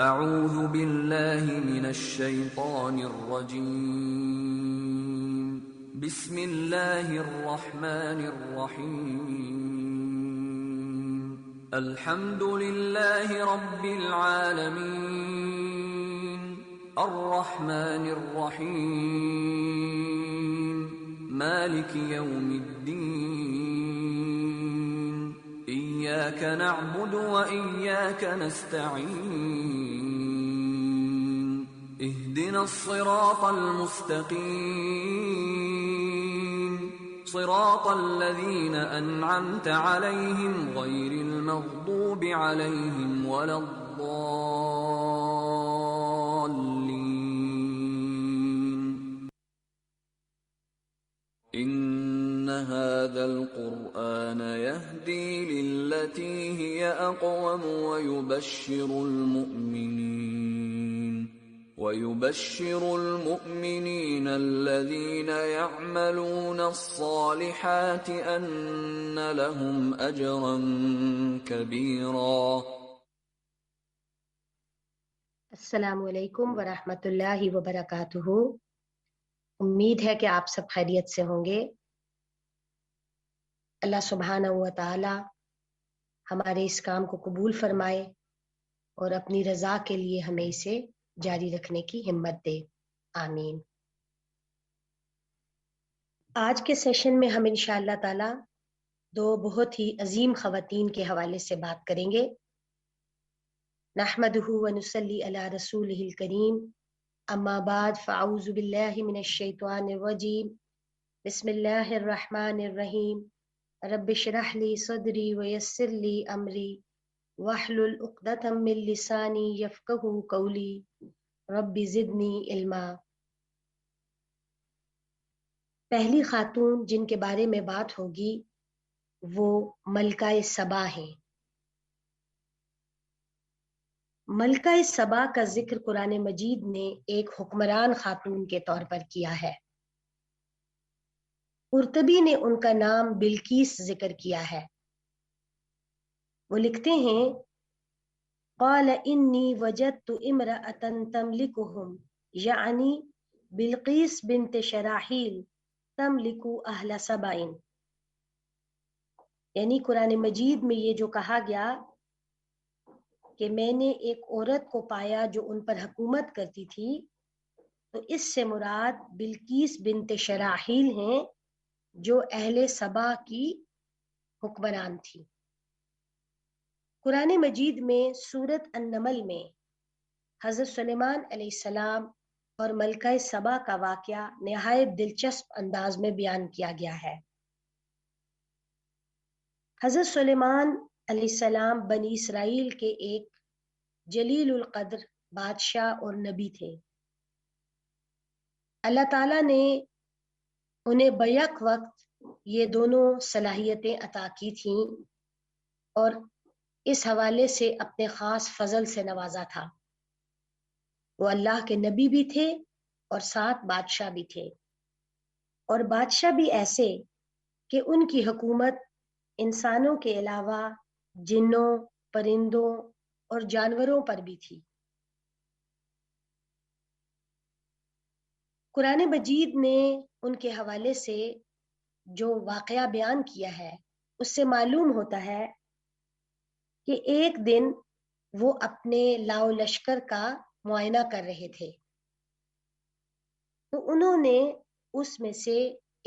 اعوذ باللہ من الشیطان الرجیم بسم اللہ الرحمن الرحیم الحمد للہ رب العالمین الرحمن الرحیم مالک یوم الدین إياك نعبد وإياك نستعين اهدنا الصراط المستقيم صراط الذين أنعمت عليهم غير المغضوب عليهم ولا الضالين إن هذا القرآن يهدي للتي هي أقوم ويبشر المؤمنين الذين يعملون الصالحات أن لهم أجرا كبيرا. السلام علیکم ورحمۃ اللہ وبرکاتہ. امید ہے کہ آپ سب خیریت سے ہوں گے. اللہ سبحانہ و تعالی ہمارے اس کام کو قبول فرمائے اور اپنی رضا کے لیے ہمیں اسے جاری رکھنے کی ہمت دے. آمین. آج کے سیشن میں ہم انشاءاللہ تعالی دو بہت ہی عظیم خواتین کے حوالے سے بات کریں گے. نحمدہ ونصلی علی رسولہ الکریم. اما بعد فاعوذ باللہ من الشیطان الرجیم. بسم اللہ الرحمن الرحیم. رب اشرح لی صدری ویسر لی امری واحلل عقدۃ من لسانی یفقہوا قولی رب زدنی علما. پہلی خاتون جن کے بارے میں بات ہوگی وہ ملکہ سبا ہیں. ملکہ سبا کا ذکر قرآن مجید نے ایک حکمران خاتون کے طور پر کیا ہے. قرطبی نے ان کا نام بلقیس ذکر کیا ہے. وہ لکھتے ہیں قال انی وجدت امرأة تملکهم یعنی بلقیس بنت شراحیل تملک اہل سبع. یعنی قرآن مجید میں یہ جو کہا گیا کہ میں نے ایک عورت کو پایا جو ان پر حکومت کرتی تھی، تو اس سے مراد بلقیس بنت شراحیل ہیں جو اہل سبا کی حکمران تھی. قرآن مجید میں سورۃ النمل میں حضرت سلیمان علیہ السلام اور ملکہ سبا کا واقعہ نہایت دلچسپ انداز میں بیان کیا گیا ہے. حضرت سلیمان علیہ السلام بنی اسرائیل کے ایک جلیل القدر بادشاہ اور نبی تھے. اللہ تعالیٰ نے انہیں بیک وقت یہ دونوں صلاحیتیں عطا کی تھیں اور اس حوالے سے اپنے خاص فضل سے نوازا تھا. وہ اللہ کے نبی بھی تھے اور ساتھ بادشاہ بھی تھے، اور بادشاہ بھی ایسے کہ ان کی حکومت انسانوں کے علاوہ جنوں، پرندوں اور جانوروں پر بھی تھی. قرآن مجید نے ان کے حوالے سے جو واقعہ بیان کیا ہے اس سے معلوم ہوتا ہے کہ ایک دن وہ اپنے لاؤ لشکر کا معائنہ کر رہے تھے، تو انہوں نے اس میں سے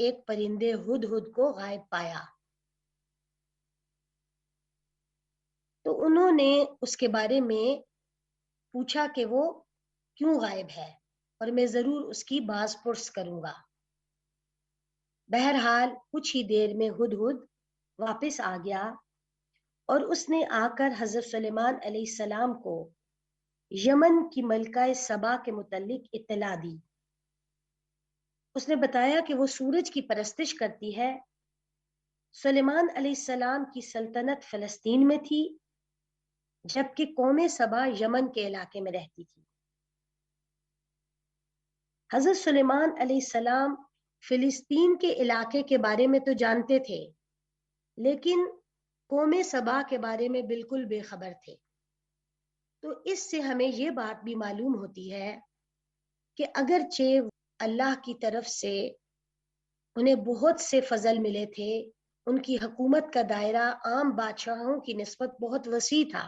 ایک پرندے ہدہد کو غائب پایا. تو انہوں نے اس کے بارے میں پوچھا کہ وہ کیوں غائب ہے اور میں ضرور اس کی باز پرس کروں گا. بہرحال کچھ ہی دیر میں ہدہد واپس آ گیا اور اس نے آ کر حضرت سلیمان علیہ السلام کو یمن کی ملکہ سبا کے متعلق اطلاع دی. اس نے بتایا کہ وہ سورج کی پرستش کرتی ہے. سلیمان علیہ السلام کی سلطنت فلسطین میں تھی جبکہ قوم سبا یمن کے علاقے میں رہتی تھی. حضرت سلیمان علیہ السلام فلسطین کے علاقے کے بارے میں تو جانتے تھے لیکن قوم سبا کے بارے میں بالکل بے خبر تھے. تو اس سے ہمیں یہ بات بھی معلوم ہوتی ہے کہ اگرچہ اللہ کی طرف سے انہیں بہت سے فضل ملے تھے، ان کی حکومت کا دائرہ عام بادشاہوں کی نسبت بہت وسیع تھا،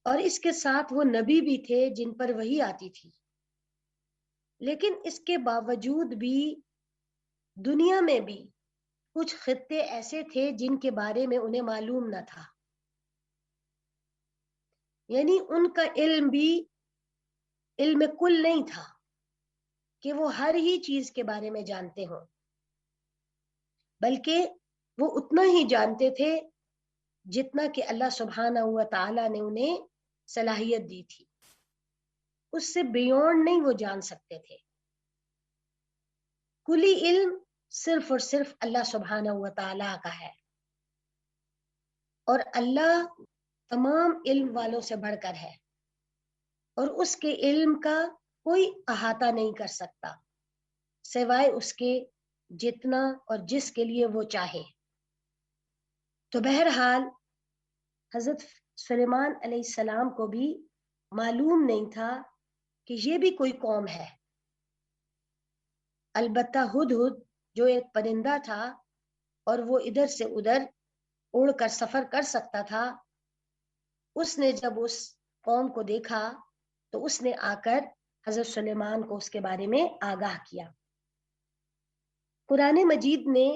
اور اس کے ساتھ وہ نبی بھی تھے جن پر وحی آتی تھی، لیکن اس کے باوجود بھی دنیا میں بھی کچھ خطے ایسے تھے جن کے بارے میں انہیں معلوم نہ تھا، یعنی ان کا علم بھی علم کل نہیں تھا کہ وہ ہر ہی چیز کے بارے میں جانتے ہوں، بلکہ وہ اتنا ہی جانتے تھے جتنا کہ اللہ سبحانہ و تعالی نے انہیں صلاحیت دی تھی، اس سے بیونڈ نہیں وہ جان سکتے تھے۔ کلی علم صرف اور صرف اللہ سبحانہ و تعالی کا ہے، اور اللہ تمام علم والوں سے بڑھ کر ہے، اور اس کے علم کا کوئی احاطہ نہیں کر سکتا سوائے اس کے جتنا اور جس کے لیے وہ چاہے۔ تو بہرحال حضرت سلیمان علیہ السلام کو بھی معلوم نہیں تھا کہ یہ بھی کوئی قوم ہے، البتہ ہدہد جو ایک پرندہ تھا اور وہ ادھر سے ادھر اڑ کر سفر کر سکتا تھا، اس نے جب اس قوم کو دیکھا تو اس نے آ کر حضرت سلیمان کو اس کے بارے میں آگاہ کیا۔ قرآن مجید نے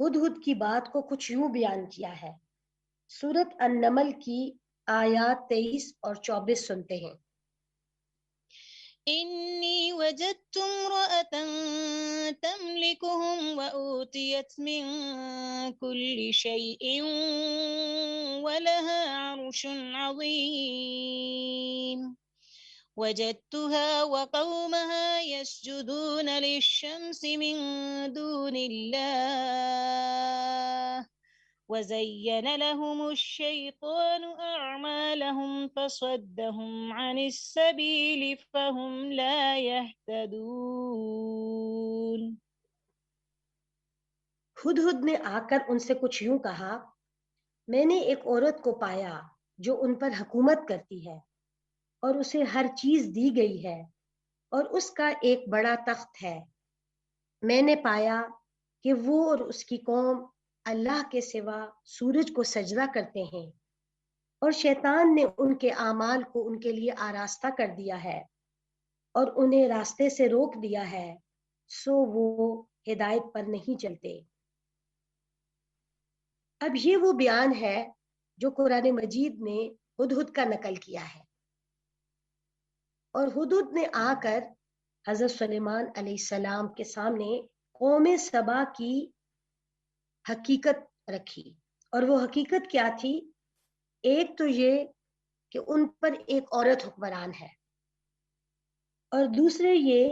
ہدہد کی بات کو کچھ یوں بیان کیا ہے، سورۃ النمل کی آیات 23 اور 24 سنتے ہیں۔ إني وجدت امرأة تملكهم وأوتيت من كل شيء ولها عرش عظيم وجدتها وقومها يسجدون للشمس من دون الله وزين لهم الشيطان أعمالهم فصدهم عن السبيل فهم لا يهتدون۔ ہدہد نے آ کر ان سے کچھ یوں کہا، میں نے ایک عورت کو پایا جو ان پر حکومت کرتی ہے اور اسے ہر چیز دی گئی ہے اور اس کا ایک بڑا تخت ہے۔ میں نے پایا کہ وہ اور اس کی قوم اللہ کے سوا سورج کو سجدہ کرتے ہیں، اور شیطان نے ان کے اعمال کو ان کے لیے آراستہ کر دیا ہے اور انہیں راستے سے روک دیا ہے، سو وہ ہدایت پر نہیں چلتے۔ اب یہ وہ بیان ہے جو قرآن مجید نے ہدہد کا نقل کیا ہے، اور ہدہد نے آ کر حضرت سلیمان علیہ السلام کے سامنے قوم سبا کی حقیقت رکھی، اور وہ حقیقت کیا تھی؟ ایک تو یہ کہ ان پر ایک عورت حکمران ہے، اور دوسرے یہ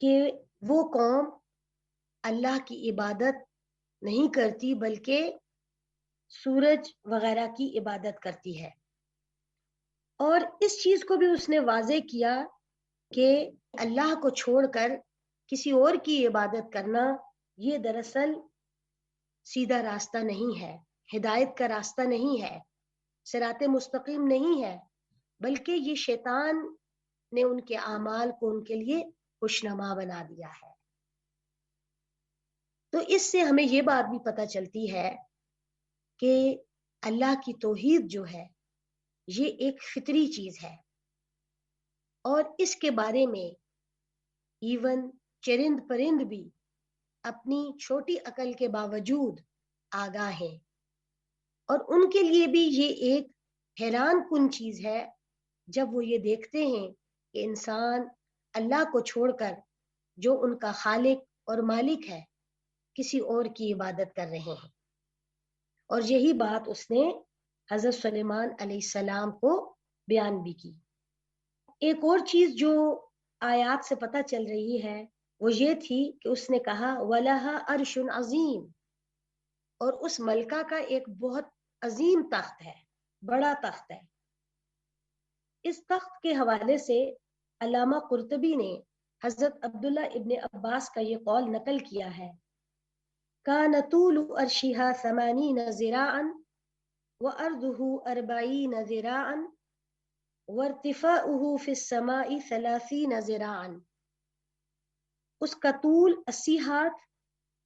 کہ وہ قوم اللہ کی عبادت نہیں کرتی بلکہ سورج وغیرہ کی عبادت کرتی ہے۔ اور اس چیز کو بھی اس نے واضح کیا کہ اللہ کو چھوڑ کر کسی اور کی عبادت کرنا یہ دراصل سیدھا راستہ نہیں ہے، ہدایت کا راستہ نہیں ہے، صراط مستقیم نہیں ہے، بلکہ یہ شیطان نے ان کے اعمال کو ان کے لیے خوشنما بنا دیا ہے۔ تو اس سے ہمیں یہ بات بھی پتہ چلتی ہے کہ اللہ کی توحید جو ہے یہ ایک فطری چیز ہے، اور اس کے بارے میں ایون چرند پرند بھی اپنی چھوٹی عقل کے باوجود آگاہ ہیں، اور ان کے لیے بھی یہ ایک حیران کن چیز ہے جب وہ یہ دیکھتے ہیں کہ انسان اللہ کو چھوڑ کر جو ان کا خالق اور مالک ہے کسی اور کی عبادت کر رہے ہیں۔ اور یہی بات اس نے حضرت سلیمان علیہ السلام کو بیان بھی کی۔ ایک اور چیز جو آیات سے پتہ چل رہی ہے وہ یہ تھی کہ اس نے کہا وَلَهَا عَرْشٌ عَظِيمٌ، اور اس ملکہ کا ایک بہت عظیم تخت ہے، بڑا تخت ہے۔ اس تخت کے حوالے سے علامہ قرطبی نے حضرت عبداللہ ابن عباس کا یہ قول نقل کیا ہے، كَانَ طُولُ عَرْشِهَا 80 ذِرَاعًا وَأَرْضُهُ 40 ذِرَاعًا وَارْتِفَاؤُهُ فِي السَّمَاءِ 30 ذِرَاعًا، اس کا طول 80 ہاتھ،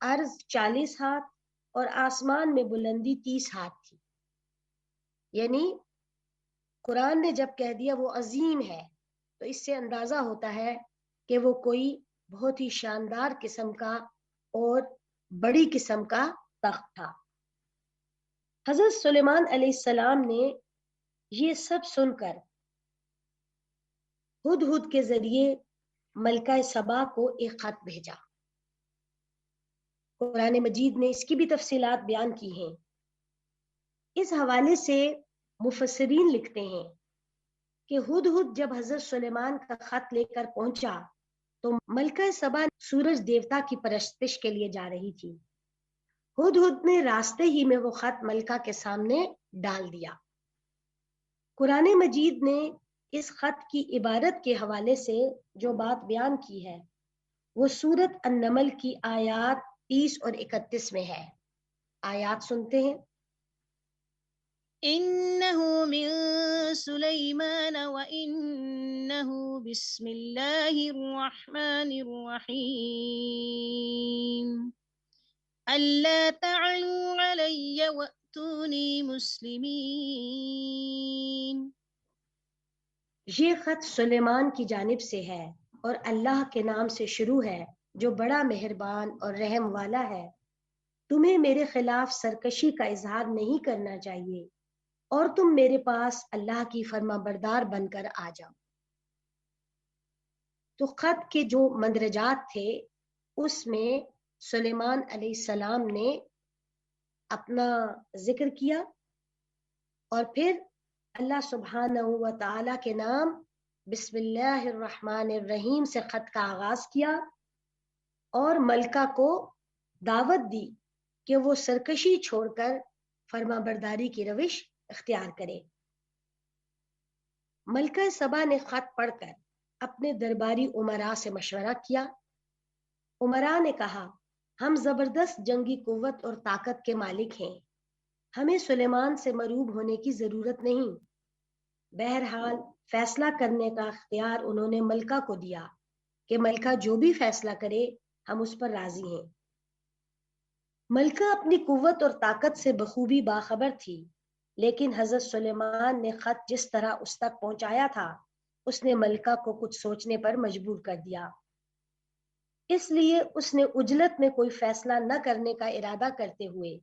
عرض 40 ہاتھ اور آسمان میں بلندی 30 ہاتھ تھی۔ یعنی قرآن نے جب کہہ دیا وہ عظیم ہے تو اس سے اندازہ ہوتا ہے کہ وہ کوئی بہت ہی شاندار قسم کا اور بڑی قسم کا تخت تھا۔ حضرت سلیمان علیہ السلام نے یہ سب سن کر ہدہد کے ذریعے ملکہ سبا کو ایک خط بھیجا۔ قرآن مجید نے اس کی بھی تفصیلات بیان کی ہیں۔ اس حوالے سے مفسرین لکھتے ہیں کہ ہدہد جب حضرت سلیمان کا خط لے کر پہنچا تو ملکہ سبا سورج دیوتا کی پرستش کے لیے جا رہی تھی۔ ہدہد نے راستے ہی میں وہ خط ملکہ کے سامنے ڈال دیا۔ قرآن مجید نے اس خط کی عبارت کے حوالے سے جو بات بیان کی ہے وہ سورۃ النمل کی آیات 30 اور 31 میں ہے۔ آیات سنتے ہیں۔ إنه من سليمان وإنه بسم الله الرحمن الرحيم ألا تعلوا علي وأتوني مسلمين۔ یہ خط سلیمان کی جانب سے ہے اور اللہ کے نام سے شروع ہے جو بڑا مہربان اور رحم والا ہے۔ تمہیں میرے خلاف سرکشی کا اظہار نہیں کرنا چاہیے اور تم میرے پاس اللہ کی فرما بردار بن کر آ جاؤ۔ تو خط کے جو مندرجات تھے اس میں سلیمان علیہ السلام نے اپنا ذکر کیا اور پھر اللہ سبحانہ و تعالی کے نام بسم اللہ الرحمن الرحیم سے خط کا آغاز کیا اور ملکہ کو دعوت دی کہ وہ سرکشی چھوڑ کر فرما برداری کی روش اختیار کرے۔ ملکہ سبا نے خط پڑھ کر اپنے درباری امراء سے مشورہ کیا۔ امراء نے کہا ہم زبردست جنگی قوت اور طاقت کے مالک ہیں، ہمیں سلیمان سے مروب ہونے کی ضرورت نہیں۔ بہرحال فیصلہ کرنے کا اختیار انہوں نے ملکہ کو دیا کہ ملکہ جو بھی فیصلہ کرے ہم اس پر راضی ہیں۔ ملکہ اپنی قوت اور طاقت سے بخوبی باخبر تھی، لیکن حضرت سلیمان نے خط جس طرح اس تک پہنچایا تھا اس نے ملکہ کو کچھ سوچنے پر مجبور کر دیا۔ اس لیے اس نے عجلت میں کوئی فیصلہ نہ کرنے کا ارادہ کرتے ہوئے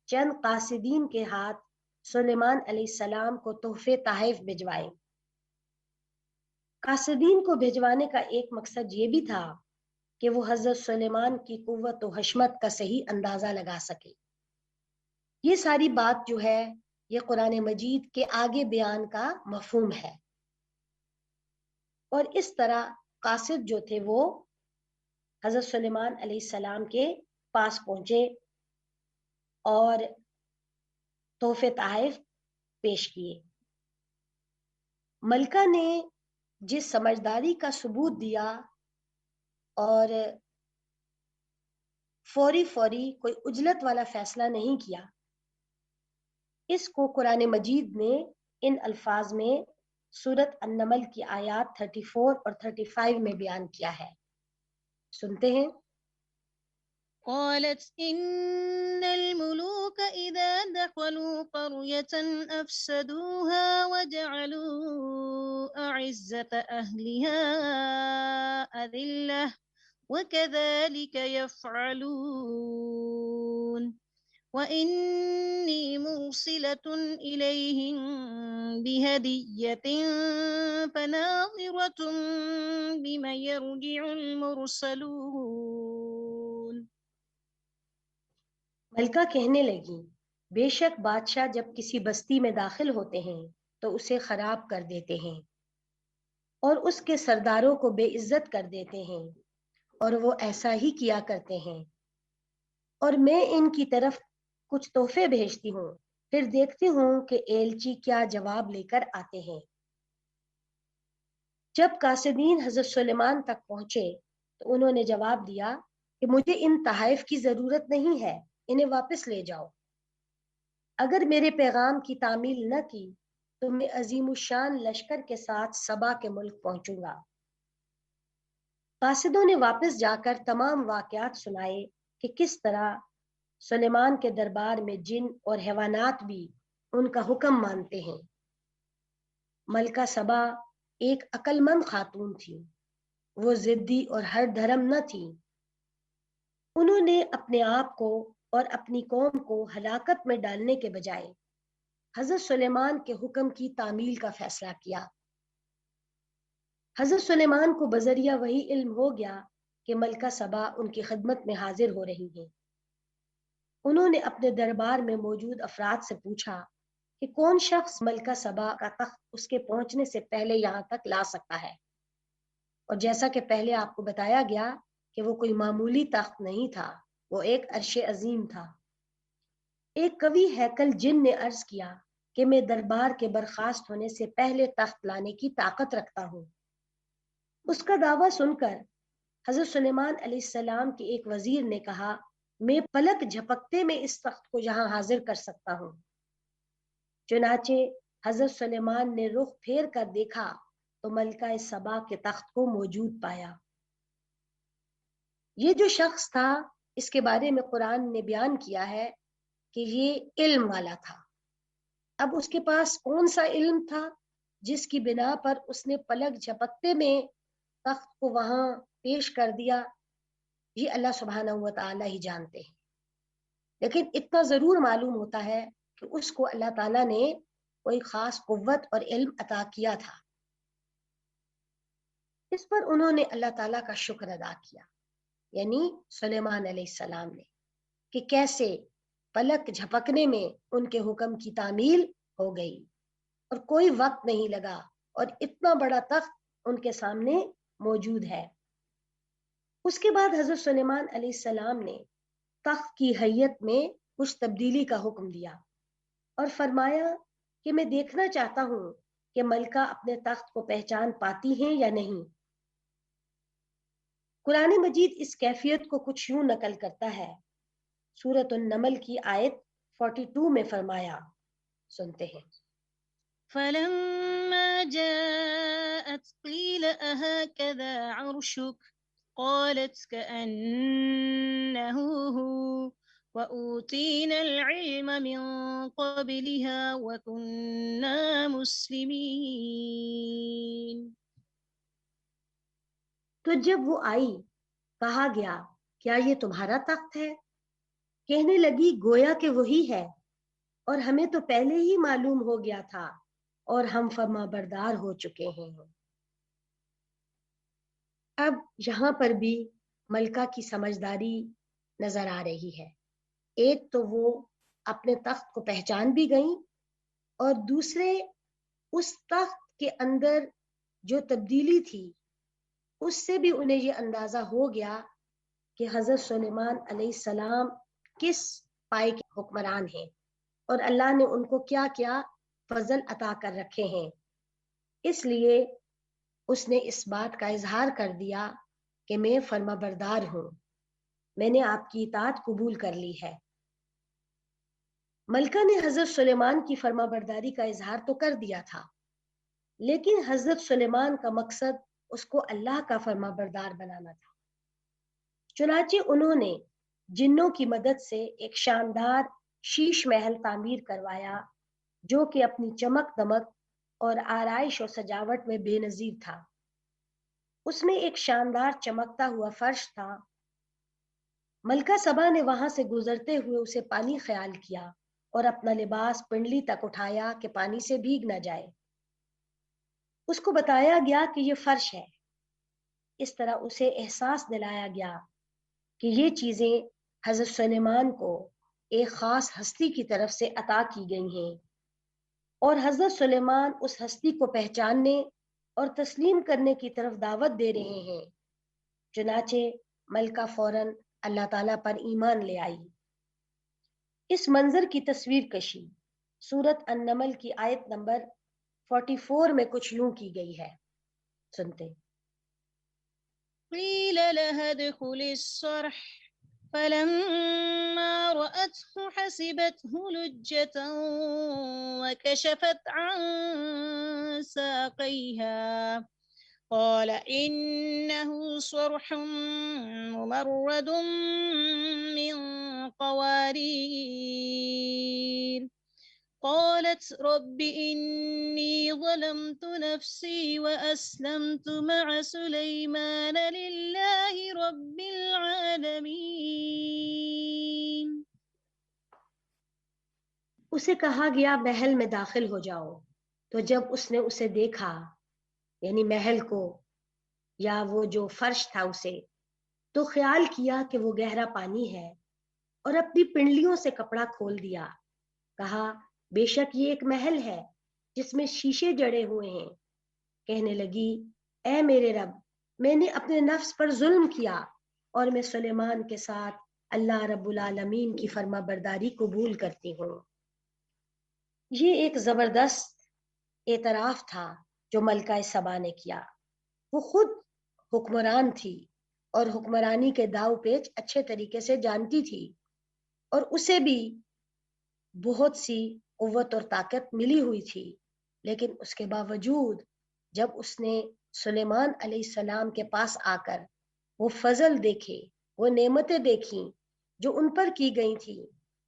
چند قاصدین کے ہاتھ سلیمان علیہ السلام کو تحفے تحائف بھجوائے۔ قاصدین کو بھجوانے کا ایک مقصد یہ بھی تھا کہ وہ حضرت سلیمان کی قوت و حشمت کا صحیح اندازہ لگا سکے۔ یہ ساری بات جو ہے یہ قرآن مجید کے آگے بیان کا مفہوم ہے، اور اس طرح قاصد جو تھے وہ حضرت سلیمان علیہ السلام کے پاس پہنچے اور تحفے تحائف پیش کیے۔ ملکہ نے جس سمجھداری کا ثبوت دیا اور فوری کوئی عجلت والا فیصلہ نہیں کیا، اس کو قرآن مجید نے ان الفاظ میں سورۃ النمل کی آیات 34 اور 35 میں بیان کیا ہے۔ سنتے ہیں۔ قالت إن الملوك إذا دخلوا قرية أفسدوها وجعلوا أعزة أهلها أذلة وكذلك يفعلون وإني مرسلة إليهم بهدية فناظرة بما يرجع المرسلون۔ ملکہ کہنے لگی بے شک بادشاہ جب کسی بستی میں داخل ہوتے ہیں تو اسے خراب کر دیتے ہیں اور اس کے سرداروں کو بے عزت کر دیتے ہیں، اور وہ ایسا ہی کیا کرتے ہیں۔ اور میں ان کی طرف کچھ تحفے بھیجتی ہوں، پھر دیکھتی ہوں کہ ایلچی کیا جواب لے کر آتے ہیں۔ جب قاصدین حضرت سلیمان تک پہنچے تو انہوں نے جواب دیا کہ مجھے ان تحائف کی ضرورت نہیں ہے، انہیں واپس لے جاؤ۔ اگر میرے پیغام کی تعمیل نہ کی تو میں عظیم الشان لشکر کے ساتھ سبا کے ملک پہنچوں گا۔ قاصدوں نے واپس جا کر تمام واقعات سنائے کہ کس طرح سلیمان کے دربار میں جن اور حیوانات بھی ان کا حکم مانتے ہیں۔ ملکہ سبا ایک عقل مند خاتون تھی، وہ ضدی اور ہر دھرم نہ تھی۔ انہوں نے اپنے آپ کو اور اپنی قوم کو ہلاکت میں ڈالنے کے بجائے حضرت سلیمان کے حکم کی تعمیل کا فیصلہ کیا۔ حضرت سلیمان کو بذریعہ وہی علم ہو گیا کہ ملکہ سبا ان کی خدمت میں حاضر ہو رہی ہیں۔ انہوں نے اپنے دربار میں موجود افراد سے پوچھا کہ کون شخص ملکہ سبا کا تخت اس کے پہنچنے سے پہلے یہاں تک لا سکتا ہے، اور جیسا کہ پہلے آپ کو بتایا گیا کہ وہ کوئی معمولی تخت نہیں تھا، وہ ایک عرش عظیم تھا۔ ایک قوی ہیکل جن نے عرض کیا کہ میں دربار کے برخاست ہونے سے پہلے تخت لانے کی طاقت رکھتا ہوں۔ اس کا دعویٰ سن کر حضرت سلیمان علیہ السلام کے ایک وزیر نے کہا، میں پلک جھپکتے میں اس تخت کو یہاں حاضر کر سکتا ہوں۔ چنانچہ حضرت سلیمان نے رخ پھیر کر دیکھا تو ملکہ سبا کے تخت کو موجود پایا۔ یہ جو شخص تھا، اس کے بارے میں قرآن نے بیان کیا ہے کہ یہ علم والا تھا۔ اب اس کے پاس کون سا علم تھا جس کی بنا پر اس نے پلک جھپکتے میں تخت کو وہاں پیش کر دیا، یہ اللہ سبحانہ و تعالیٰ ہی جانتے ہیں۔ لیکن اتنا ضرور معلوم ہوتا ہے کہ اس کو اللہ تعالیٰ نے کوئی خاص قوت اور علم عطا کیا تھا۔ اس پر انہوں نے اللہ تعالیٰ کا شکر ادا کیا، یعنی سلیمان علیہ السلام نے، کہ کیسے پلک جھپکنے میں ان کے حکم کی تعمیل ہو گئی اور کوئی وقت نہیں لگا، اور اتنا بڑا تخت ان کے سامنے موجود ہے۔ اس کے بعد حضرت سلیمان علیہ السلام نے تخت کی حیت میں کچھ تبدیلی کا حکم دیا اور فرمایا کہ میں دیکھنا چاہتا ہوں کہ ملکہ اپنے تخت کو پہچان پاتی ہیں یا نہیں۔ قرآن مجید اس کیفیت کو کچھ یوں نقل کرتا ہے۔ سورۃ النمل کی آیت 42 میں فرمایا، سنتے ہیں۔ فلما جاءت قيل أهكذا عرشك قالت كأنه هو وأوتينا العلم من قبلها وكنا مسلمين۔ تو جب وہ آئی، کہا گیا، کیا یہ تمہارا تخت ہے؟ کہنے لگی، گویا کہ وہی ہے، اور ہمیں تو پہلے ہی معلوم ہو گیا تھا اور ہم فرما بردار ہو چکے ہیں۔ اب یہاں پر بھی ملکہ کی سمجھداری نظر آ رہی ہے۔ ایک تو وہ اپنے تخت کو پہچان بھی گئیں، اور دوسرے اس تخت کے اندر جو تبدیلی تھی اس سے بھی انہیں یہ اندازہ ہو گیا کہ حضرت سلیمان علیہ السلام کس پائے کے حکمران ہیں اور اللہ نے ان کو کیا کیا فضل عطا کر رکھے ہیں۔ اس لیے اس نے اس بات کا اظہار کر دیا کہ میں فرما بردار ہوں، میں نے آپ کی اطاعت قبول کر لی ہے۔ ملکہ نے حضرت سلیمان کی فرما برداری کا اظہار تو کر دیا تھا، لیکن حضرت سلیمان کا مقصد اس کو اللہ کا فرما بردار بنانا تھا۔ چنانچہ انہوں نے جنوں کی مدد سے ایک شاندار شیش محل تعمیر کروایا جو کہ اپنی چمک دمک اور آرائش و سجاوٹ میں بے نظیر تھا۔ اس میں ایک شاندار چمکتا ہوا فرش تھا۔ ملکہ سبا نے وہاں سے گزرتے ہوئے اسے پانی خیال کیا اور اپنا لباس پنڈلی تک اٹھایا کہ پانی سے بھیگ نہ جائے۔ اس کو بتایا گیا کہ یہ فرش ہے۔ اس طرح اسے احساس دلایا گیا کہ یہ چیزیں حضرت سلیمان کو ایک خاص ہستی کی طرف سے عطا کی گئی ہیں، اور حضرت سلیمان اس ہستی کو پہچاننے اور تسلیم کرنے کی طرف دعوت دے رہے ہیں۔ چنانچہ ملکہ فوراً اللہ تعالیٰ پر ایمان لے آئی۔ اس منظر کی تصویر کشی سورۃ النمل کی آیت نمبر 44 میں کچھ یوں کی گئی ہے، سنتے۔ قیل لها ادخل الصرح فلما رأته حسبته لجة وكشفت عن ساقيها قال إنه صرح ممرد من قوارير قالت رب إني ظلمت نفسي وأسلمت مع سليمان لله رب العالمين. اسے کہا گیا محل میں داخل ہو جاؤ، تو جب اس نے اسے دیکھا، یعنی محل کو یا وہ جو فرش تھا اسے، تو خیال کیا کہ وہ گہرا پانی ہے، اور اپنی پنڈلیوں سے کپڑا کھول دیا، کہا بے شک یہ ایک محل ہے جس میں شیشے جڑے ہوئے ہیں۔ کہنے لگی اے میرے رب، میں نے اپنے نفس پر ظلم کیا اور میں سلیمان کے ساتھ اللہ رب العالمین کی فرما برداری قبول کرتی ہوں۔ یہ ایک زبردست اعتراف تھا جو ملکہ سبا نے کیا۔ وہ خود حکمران تھی اور حکمرانی کے داؤ پیچ اچھے طریقے سے جانتی تھی، اور اسے بھی بہت سی قوت اور طاقت ملی ہوئی تھی، لیکن اس کے باوجود جب اس نے سلیمان علیہ السلام کے پاس آ کر وہ فضل دیکھے، وہ نعمتیں دیکھیں جو ان پر کی گئی تھی،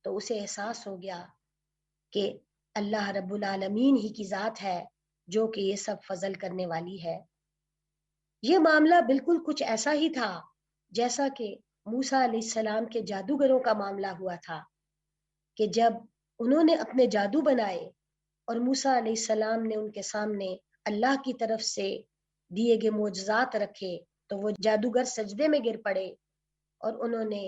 تو اسے احساس ہو گیا کہ اللہ رب العالمین ہی کی ذات ہے جو کہ یہ سب فضل کرنے والی ہے۔ یہ معاملہ بالکل کچھ ایسا ہی تھا جیسا کہ موسیٰ علیہ السلام کے جادوگروں کا معاملہ ہوا تھا، کہ جب انہوں نے اپنے جادو بنائے اور موسیٰ علیہ السلام نے ان کے سامنے اللہ کی طرف سے دیے گئے معجزات رکھے، تو وہ جادوگر سجدے میں گر پڑے اور انہوں نے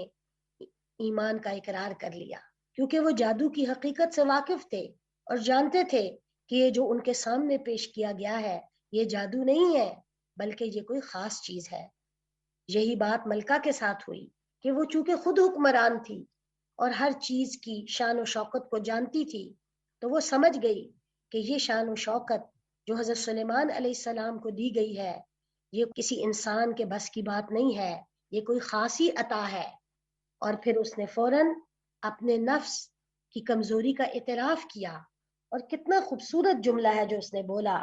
ایمان کا اقرار کر لیا، کیونکہ وہ جادو کی حقیقت سے واقف تھے اور جانتے تھے کہ یہ جو ان کے سامنے پیش کیا گیا ہے یہ جادو نہیں ہے بلکہ یہ کوئی خاص چیز ہے۔ یہی بات ملکہ کے ساتھ ہوئی کہ وہ چونکہ خود حکمران تھی اور ہر چیز کی شان و شوکت کو جانتی تھی، تو وہ سمجھ گئی کہ یہ شان و شوکت جو حضرت سلیمان علیہ السلام کو دی گئی ہے یہ کسی انسان کے بس کی بات نہیں ہے، یہ کوئی خاصی عطا ہے۔ اور پھر اس نے فوراً اپنے نفس کی کمزوری کا اعتراف کیا، اور کتنا خوبصورت جملہ ہے جو اس نے بولا،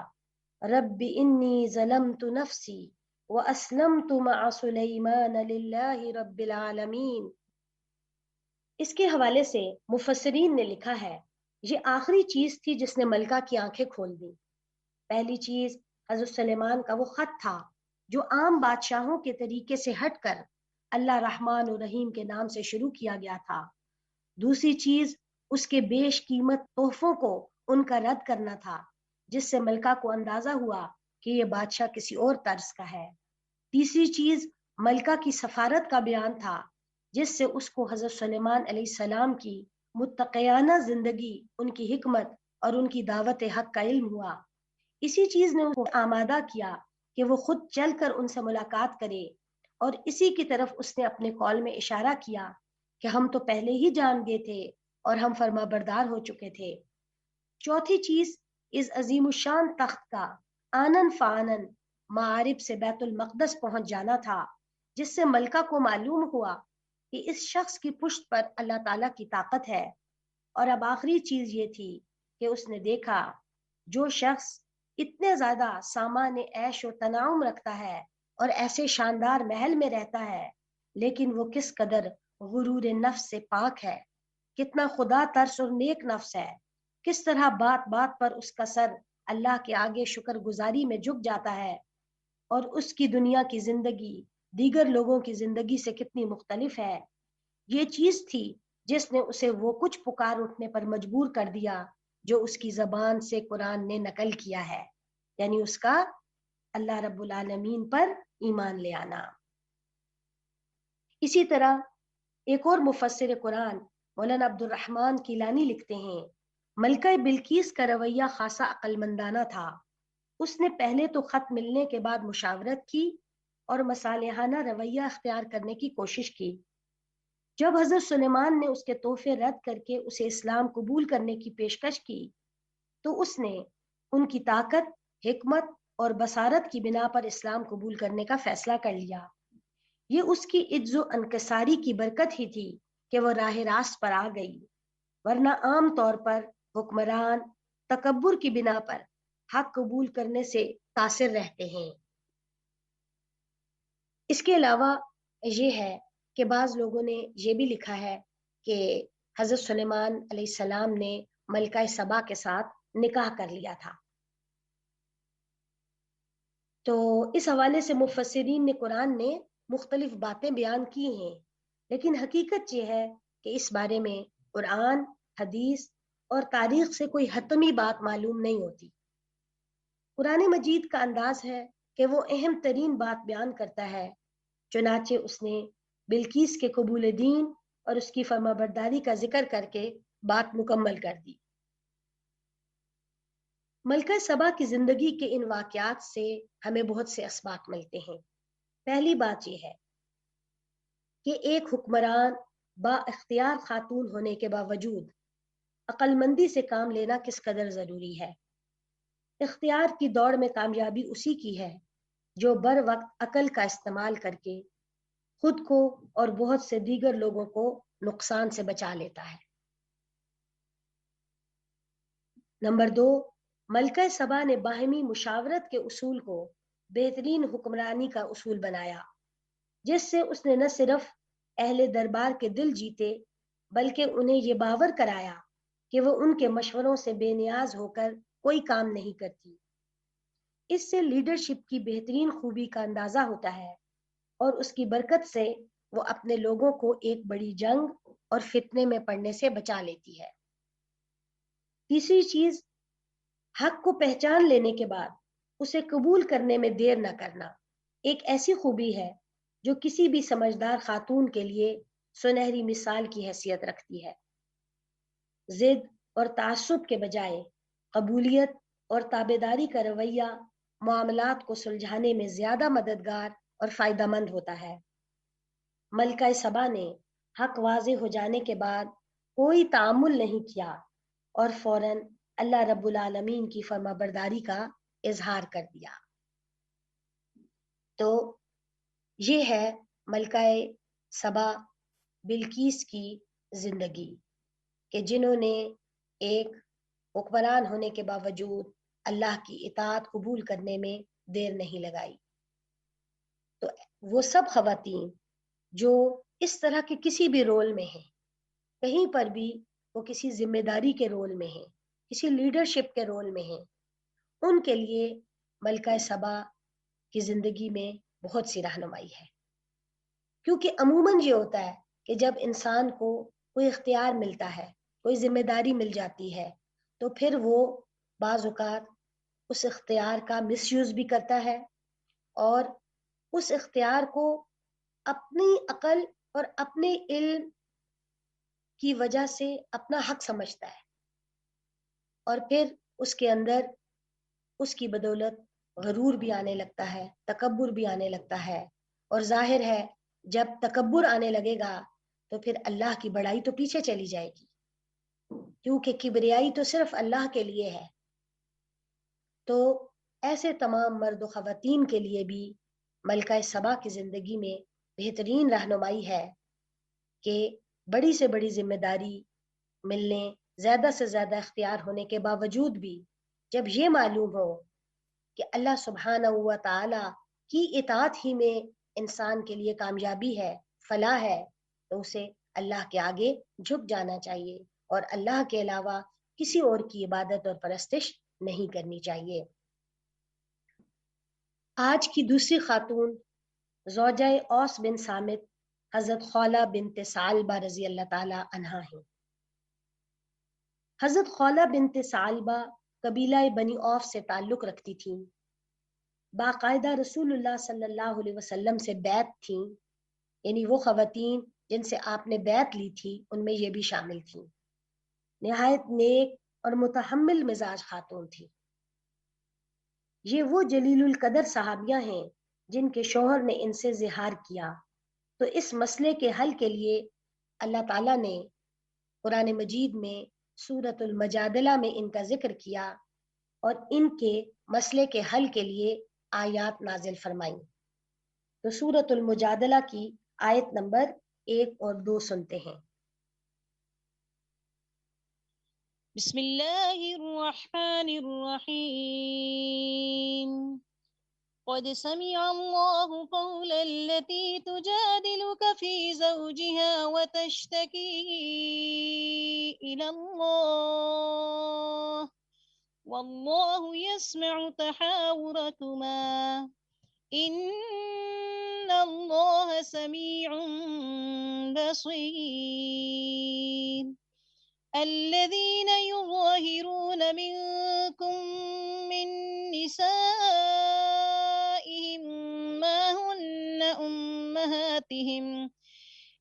رب انی ظلمت نفسی واسلمت مع سلیمان للہ رب العالمین۔ اس کے حوالے سے مفسرین نے لکھا ہے یہ آخری چیز تھی جس نے ملکہ کی آنکھیں کھول دی۔ پہلی چیز حضرت سلیمان کا وہ خط تھا جو عام بادشاہوں کے طریقے سے ہٹ کر اللہ رحمان و رحیم کے نام سے شروع کیا گیا تھا۔ دوسری چیز اس کے بیش قیمت تحفوں کو ان کا رد کرنا تھا، جس سے ملکہ کو اندازہ ہوا کہ یہ بادشاہ کسی اور طرز کا ہے۔ تیسری چیز ملکہ کی سفارت کا بیان تھا، جس سے اس کو حضرت سلیمان علیہ السلام کی متقیانہ زندگی، ان کی حکمت اور ان کی دعوت حق کا علم ہوا۔ اسی چیز نے اس کو آمادہ کیا کہ وہ خود چل کر ان سے ملاقات کرے، اور اسی کی طرف اس نے اپنے قول میں اشارہ کیا کہ ہم تو پہلے ہی جان گئے تھے اور ہم فرما بردار ہو چکے تھے۔ چوتھی چیز اس عظیم الشان تخت کا آنن فانن معارب سے بیت المقدس پہنچ جانا تھا، جس سے ملکہ کو معلوم ہوا کہ اس شخص کی پشت پر اللہ تعالیٰ کی طاقت ہے۔ اور اب آخری چیز یہ تھی کہ اس نے دیکھا جو شخص اتنے زیادہ سامان عیش و تنعم رکھتا ہے اور ایسے شاندار محل میں رہتا ہے، لیکن وہ کس قدر غرور نفس سے پاک ہے، کتنا خدا ترس اور نیک نفس ہے، کس طرح بات بات پر اس کا سر اللہ کے آگے شکر گزاری میں جھک جاتا ہے، اور اس کی دنیا کی زندگی دیگر لوگوں کی زندگی سے کتنی مختلف ہے۔ یہ چیز تھی جس نے اسے وہ کچھ پکار اٹھنے پر مجبور کر دیا جو اس کی زبان سے قرآن نے نقل کیا ہے، یعنی اس کا اللہ رب العالمین پر ایمان لے آنا۔ اسی طرح ایک اور مفسر قرآن مولانا عبد الرحمن کیلانی لکھتے ہیں ملکہ بلقیس کا رویہ خاصا عقل مندانہ تھا۔ اس نے پہلے تو خط ملنے کے بعد مشاورت کی اور مصالحانہ رویہ اختیار کرنے کی کوشش کی۔ جب حضرت سلیمان نے اس کے تحفے رد کر کے اسے اسلام قبول کرنے کی پیشکش کی، تو اس نے ان کی طاقت، حکمت اور بصارت کی بنا پر اسلام قبول کرنے کا فیصلہ کر لیا۔ یہ اس کی عجز و انکساری کی برکت ہی تھی کہ وہ راہ راست پر آ گئی، ورنہ عام طور پر حکمران تکبر کی بنا پر حق قبول کرنے سے قاصر رہتے ہیں۔ اس کے علاوہ یہ ہے کہ بعض لوگوں نے یہ بھی لکھا ہے کہ حضرت سلیمان علیہ السلام نے ملکہ سبا کے ساتھ نکاح کر لیا تھا۔ تو اس حوالے سے مفسرین نے قرآن نے مختلف باتیں بیان کی ہیں، لیکن حقیقت یہ ہے کہ اس بارے میں قرآن، حدیث اور تاریخ سے کوئی حتمی بات معلوم نہیں ہوتی۔ قرآن مجید کا انداز ہے کہ وہ اہم ترین بات بیان کرتا ہے، چنانچہ اس نے بلقیس کے قبول دین اور اس کی فرمانبرداری کا ذکر کر کے بات مکمل کر دی۔ ملکہ سبا کی زندگی کے ان واقعات سے ہمیں بہت سے اسباق ملتے ہیں۔ پہلی بات یہ ہے کہ ایک حکمران با اختیار خاتون ہونے کے باوجود عقل مندی سے کام لینا کس قدر ضروری ہے۔ اختیار کی دوڑ میں کامیابی اسی کی ہے جو بر وقت عقل کا استعمال کر کے خود کو اور بہت سے دیگر لوگوں کو نقصان سے بچا لیتا ہے۔ نمبر 2، ملکہ سبا نے باہمی مشاورت کے اصول کو بہترین حکمرانی کا اصول بنایا، جس سے اس نے نہ صرف اہل دربار کے دل جیتے بلکہ انہیں یہ باور کرایا کہ وہ ان کے مشوروں سے بے نیاز ہو کر کوئی کام نہیں کرتی۔ اس سے لیڈرشپ کی بہترین خوبی کا اندازہ ہوتا ہے اور اس کی برکت سے وہ اپنے لوگوں کو ایک بڑی جنگ اور فتنے میں پڑنے سے بچا لیتی ہے۔ تیسری چیز، حق کو پہچان لینے کے بعد اسے قبول کرنے میں دیر نہ کرنا ایک ایسی خوبی ہے جو کسی بھی سمجھدار خاتون کے لیے سنہری مثال کی حیثیت رکھتی ہے۔ ضد اور تعصب کے بجائے قبولیت اور تابعداری کا رویہ معاملات کو سلجھانے میں زیادہ مددگار اور فائدہ مند ہوتا ہے۔ ملکہ سبا نے حق واضح ہو جانے کے بعد کوئی تعامل نہیں کیا اور فوراً اللہ رب العالمین کی فرما برداری کا اظہار کر دیا۔ تو یہ ہے ملکہ سبا بلقیس کی زندگی کہ جنہوں نے ایک حکمران ہونے کے باوجود اللہ کی اطاعت قبول کرنے میں دیر نہیں لگائی۔ تو وہ سب خواتین جو اس طرح کے کسی بھی رول میں ہیں، کہیں پر بھی وہ کسی ذمہ داری کے رول میں ہیں، کسی لیڈرشپ کے رول میں ہیں، ان کے لیے ملکہ سبا کی زندگی میں بہت سی رہنمائی ہے۔ کیونکہ عموماً یہ ہوتا ہے کہ جب انسان کو کوئی اختیار ملتا ہے، کوئی ذمہ داری مل جاتی ہے، تو پھر وہ بعض اوقات اس اختیار کا مس یوز بھی کرتا ہے اور اس اختیار کو اپنی عقل اور اپنے علم کی وجہ سے اپنا حق سمجھتا ہے، اور پھر اس کے اندر اس کی بدولت غرور بھی آنے لگتا ہے، تکبر بھی آنے لگتا ہے، اور ظاہر ہے جب تکبر آنے لگے گا تو پھر اللہ کی بڑائی تو پیچھے چلی جائے گی، کیونکہ کبریائی تو صرف اللہ کے لیے ہے۔ تو ایسے تمام مرد و خواتین کے لیے بھی ملکہ سبا کی زندگی میں بہترین رہنمائی ہے کہ بڑی سے بڑی ذمہ داری ملنے، زیادہ سے زیادہ اختیار ہونے کے باوجود بھی جب یہ معلوم ہو کہ اللہ سبحانہ و تعالی کی اطاعت ہی میں انسان کے لیے کامیابی ہے، فلاح ہے، تو اسے اللہ کے آگے جھک جانا چاہیے اور اللہ کے علاوہ کسی اور کی عبادت اور پرستش نہیں کرنی چاہیے۔ آج کی دوسری خاتون زوجہ اوس بن صامت حضرت خولہ بنت ثعلبہ رضی اللہ تعالی عنہا ہیں۔ حضرت خولہ بنت ثعلبہ قبیلہ بنی اوف سے تعلق رکھتی تھیں، باقاعدہ رسول اللہ صلی اللہ علیہ وسلم سے بیعت تھیں، یعنی وہ خواتین جن سے آپ نے بیعت لی تھی ان میں یہ بھی شامل تھیں۔ نہایت نیک اور متحمل مزاج خاتون تھی۔ یہ وہ جلیل القدر صحابیہ ہیں جن کے شوہر نے ان سے زہار کیا، تو اس مسئلے کے حل کے لیے اللہ تعالیٰ نے قرآن مجید میں سورۃ المجادلہ میں ان کا ذکر کیا اور ان کے مسئلے کے حل کے لیے آیات نازل فرمائیں۔ تو سورۃ المجادلہ کی آیت نمبر 1 اور 2 سنتے ہیں۔ بسم اللہ الرحمن الرحیم قد سمع الله قول التي تجادلك في زوجها وتشتكي إلى الله والله يسمع تحاوركما إن الله سميع بصير الذين يظاهرون منكم من نسائهم ما هن أمهاتهم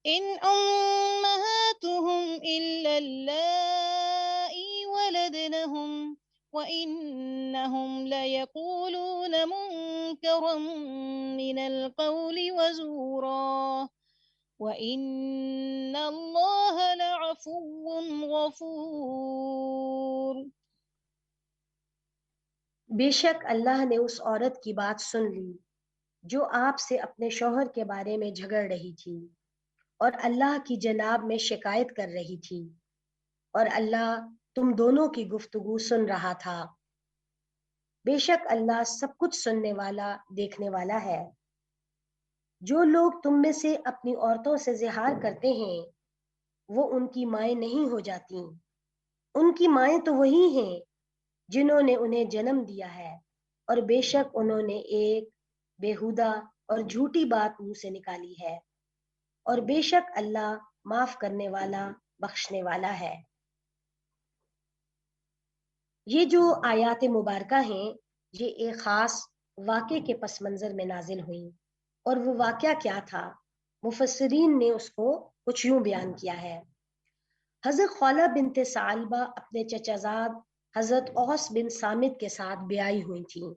إن أمهاتهم إلا اللائي ولدنهم وإنهم ليقولون منكرا من القول وزورا وَإِنَّ اللَّهَ لَعَفُوٌّ غَفُورٌ۔ بے شک اللہ نے اس عورت کی بات سن لی جو آپ سے اپنے شوہر کے بارے میں جھگڑ رہی تھی اور اللہ کی جناب میں شکایت کر رہی تھی، اور اللہ تم دونوں کی گفتگو سن رہا تھا۔ بے شک اللہ سب کچھ سننے والا، دیکھنے والا ہے۔ جو لوگ تم میں سے اپنی عورتوں سے زہار کرتے ہیں وہ ان کی مائیں نہیں ہو جاتی، ان کی مائیں تو وہی ہیں جنہوں نے انہیں جنم دیا ہے، اور بے شک انہوں نے ایک بیہودہ اور جھوٹی بات منہ سے نکالی ہے، اور بے شک اللہ معاف کرنے والا، بخشنے والا ہے۔ یہ جو آیات مبارکہ ہیں یہ ایک خاص واقعے کے پس منظر میں نازل ہوئیں، اور وہ واقعہ کیا تھا؟ مفسرین نے اس کو کچھ یوں بیان کیا ہے۔ حضرت خولہ بنت ثعلبہ اپنے چچازاد حضرت اوس بن صامت کے ساتھ بیائی ہوئی تھیں۔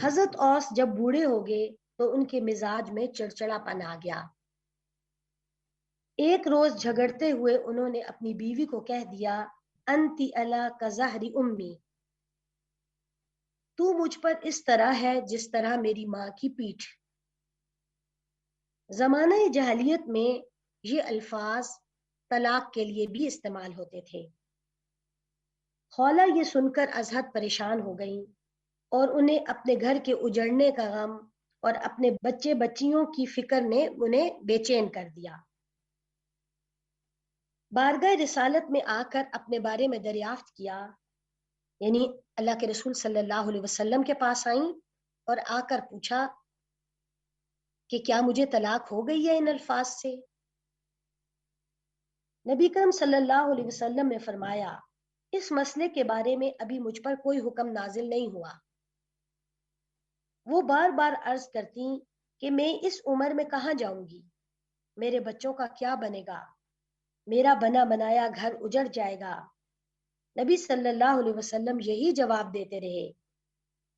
حضرت اوس جب بوڑھے ہو گئے تو ان کے مزاج میں چڑچڑا پن آ گیا۔ ایک روز جھگڑتے ہوئے انہوں نے اپنی بیوی کو کہہ دیا، انتی علی کظہر امی، تو مجھ پر اس طرح ہے جس طرح میری ماں کی پیٹھ۔ زمانہ جاہلیت میں یہ الفاظ طلاق کے لیے بھی استعمال ہوتے تھے۔ خولہ یہ سن کر ازحد پریشان ہو گئیں اور انہیں اپنے گھر کے اجڑنے کا غم اور اپنے بچے بچیوں کی فکر نے انہیں بے چین کر دیا۔ بارگاہ رسالت میں آ کر اپنے بارے میں دریافت کیا، یعنی اللہ کے رسول صلی اللہ علیہ وسلم کے پاس آئیں اور آ کر پوچھا کہ کیا مجھے طلاق ہو گئی ہے ان الفاظ سے؟ نبی کرم صلی اللہ علیہ وسلم نے فرمایا، اس مسئلے کے بارے میں ابھی مجھ پر کوئی حکم نازل نہیں ہوا۔ وہ بار بار عرض کرتی کہ میں اس عمر میں کہاں جاؤں گی، میرے بچوں کا کیا بنے گا، میرا بنا بنایا گھر اجڑ جائے گا۔ نبی صلی اللہ علیہ وسلم یہی جواب دیتے رہے،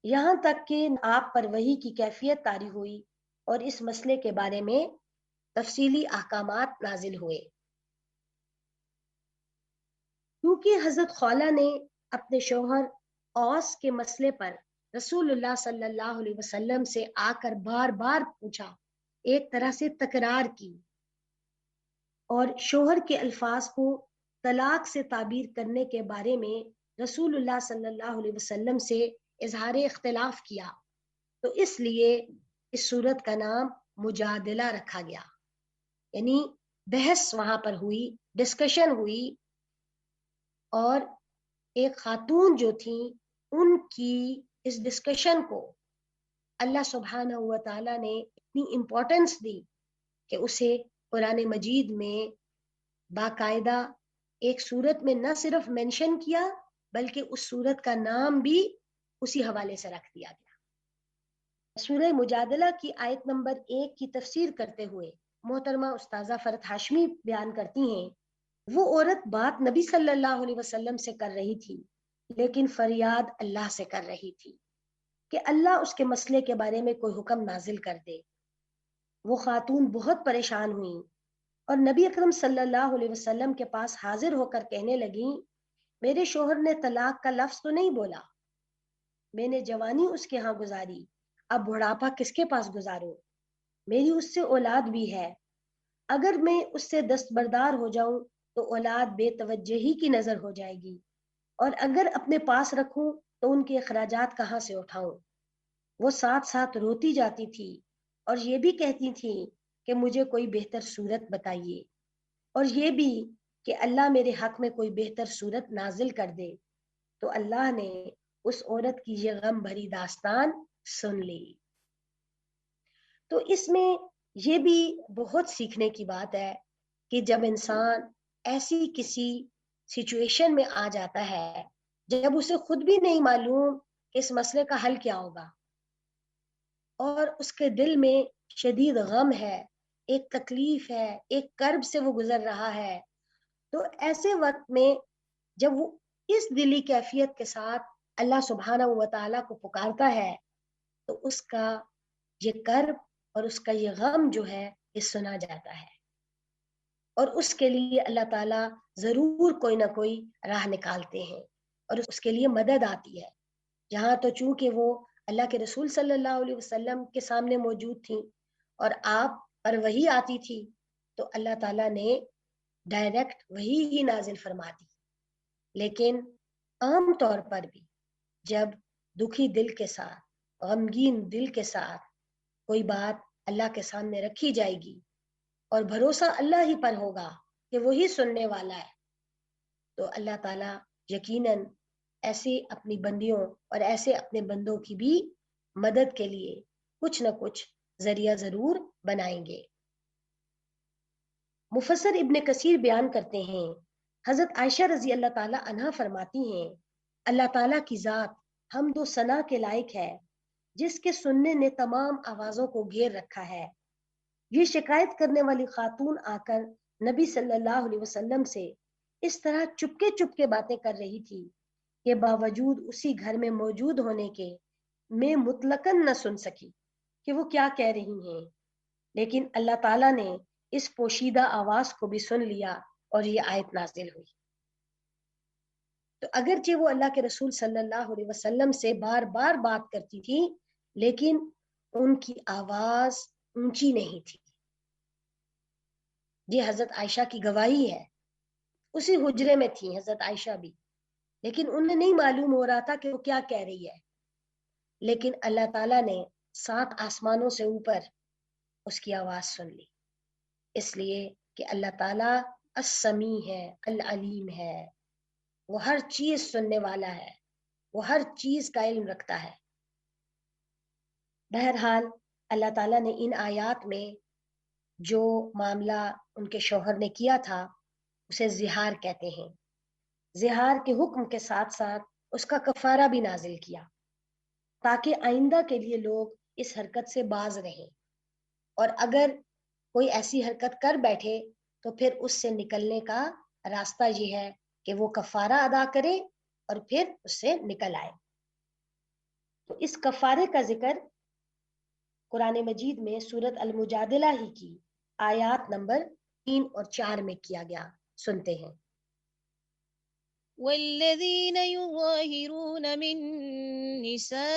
یہاں تک کہ آپ پر وحی کی کیفیت طاری ہوئی اور اس مسئلے کے بارے میں تفصیلی احکامات نازل ہوئے۔ کیونکہ حضرت خولہ نے اپنے شوہر اوس کے مسئلے پر رسول اللہ صلی اللہ علیہ وسلم سے آ کر بار بار پوچھا، ایک طرح سے تکرار کی، اور شوہر کے الفاظ کو طلاق سے تعبیر کرنے کے بارے میں رسول اللہ صلی اللہ علیہ وسلم سے اظہار اختلاف کیا، تو اس لیے اس صورت کا نام مجادلہ رکھا گیا، یعنی بحث وہاں پر ہوئی، ڈسکشن ہوئی، اور ایک خاتون جو تھیں ان کی اس ڈسکشن کو اللہ سبحانہ و تعالیٰ نے اتنی امپورٹنس دی کہ اسے قرآن مجید میں باقاعدہ ایک صورت میں نہ صرف مینشن کیا بلکہ اس صورت کا نام بھی اسی حوالے سے رکھ دیا گیا۔ سورہ مجادلہ کی آیت نمبر 1 کی تفسیر کرتے ہوئے محترمہ استاذہ فرحت ہاشمی بیان کرتی ہیں، وہ عورت بات نبی صلی اللہ علیہ وسلم سے کر رہی تھی لیکن فریاد اللہ سے کر رہی تھی کہ اللہ اس کے مسئلے کے بارے میں کوئی حکم نازل کر دے۔ وہ خاتون بہت پریشان ہوئیں اور نبی اکرم صلی اللہ علیہ وسلم کے پاس حاضر ہو کر کہنے لگیں، میرے شوہر نے طلاق کا لفظ تو نہیں بولا، میں نے جوانی اس کے ہاں گزاری، اب بڑھاپا کس کے پاس گزاروں؟ میری اس سے اولاد بھی ہے، اگر میں اس سے دستبردار ہو جاؤں تو اولاد بے توجہی کی نظر ہو جائے گی، اور اگر اپنے پاس رکھوں تو ان کے اخراجات کہاں سے اٹھاؤں۔ وہ ساتھ ساتھ روتی جاتی تھی اور یہ بھی کہتی تھی کہ مجھے کوئی بہتر صورت بتائیے، اور یہ بھی کہ اللہ میرے حق میں کوئی بہتر صورت نازل کر دے۔ تو اللہ نے اس عورت کی یہ غم بھری داستان سن لی۔ تو اس میں یہ بھی بہت سیکھنے کی بات ہے کہ جب انسان ایسی کسی سچویشن میں آ جاتا ہے جب اسے خود بھی نہیں معلوم کہ اس مسئلے کا حل کیا ہوگا، اور اس کے دل میں شدید غم ہے، ایک تکلیف ہے، ایک کرب سے وہ گزر رہا ہے، تو ایسے وقت میں جب وہ اس دلی کیفیت کے ساتھ اللہ سبحانہ و تعالیٰ کو پکارتا ہے تو اس کا یہ کرب اور اس کا یہ غم جو ہے یہ سنا جاتا ہے، اور اس کے لیے اللہ تعالیٰ ضرور کوئی نہ کوئی راہ نکالتے ہیں اور اس کے لیے مدد آتی ہے۔ جہاں تو چونکہ وہ اللہ کے رسول صلی اللہ علیہ وسلم کے سامنے موجود تھیں اور آپ پر وحی آتی تھی، تو اللہ تعالیٰ نے ڈائریکٹ وحی ہی نازل فرما دی۔ لیکن عام طور پر بھی جب دکھی دل کے ساتھ، غمگین دل کے ساتھ کوئی بات اللہ کے سامنے رکھی جائے گی اور بھروسہ اللہ ہی پر ہوگا کہ وہی سننے والا ہے، تو اللہ تعالیٰ یقیناً ایسے اپنی بندیوں اور ایسے اپنے بندوں کی بھی مدد کے لیے کچھ نہ کچھ ذریعہ ضرور بنائیں گے۔ مفسر ابن کثیر بیان کرتے ہیں، حضرت عائشہ رضی اللہ تعالیٰ عنہا فرماتی ہیں، اللہ تعالیٰ کی ذات حمد و ثنا کے لائق ہے جس کے سننے نے تمام آوازوں کو گھیر رکھا ہے۔ یہ شکایت کرنے والی خاتون آ کر نبی صلی اللہ علیہ وسلم سے اس طرح چپکے باتیں کر رہی تھی کہ باوجود اسی گھر میں موجود ہونے کے میں مطلقاً نہ سن سکی کہ وہ کیا کہہ رہی ہیں، لیکن اللہ تعالیٰ نے اس پوشیدہ آواز کو بھی سن لیا اور یہ آیت نازل ہوئی۔ تو اگرچہ وہ اللہ کے رسول صلی اللہ علیہ وسلم سے بار بار بات کرتی تھی لیکن ان کی آواز اونچی نہیں تھی۔ یہ حضرت عائشہ کی گواہی ہے، اسی حجرے میں تھی حضرت عائشہ بھی، لیکن انہیں نہیں معلوم ہو رہا تھا کہ وہ کیا کہہ رہی ہے، لیکن اللہ تعالیٰ نے 7 آسمانوں سے اوپر اس کی آواز سن لی، اس لیے کہ اللہ تعالیٰ السمیع ہے، العلیم ہے، وہ ہر چیز سننے والا ہے، وہ ہر چیز کا علم رکھتا ہے۔ بہرحال اللہ تعالیٰ نے ان آیات میں جو معاملہ ان کے شوہر نے کیا تھا اسے زہار کہتے ہیں، زہار کے حکم کے ساتھ ساتھ اس کا کفارہ بھی نازل کیا تاکہ آئندہ کے لیے لوگ اس حرکت سے باز رہیں، اور اگر کوئی ایسی حرکت کر بیٹھے تو پھر اس سے نکلنے کا راستہ یہ ہے کہ وہ کفارہ ادا کرے اور پھر اس سے نکل آئے۔ تو اس کفارے کا ذکر قرآن مجید میں سورت المجادلہ ہی کی آیات نمبر 3 اور 4 میں کیا گیا، سنتے ہیں۔ والذين يظاهرون من نسائهم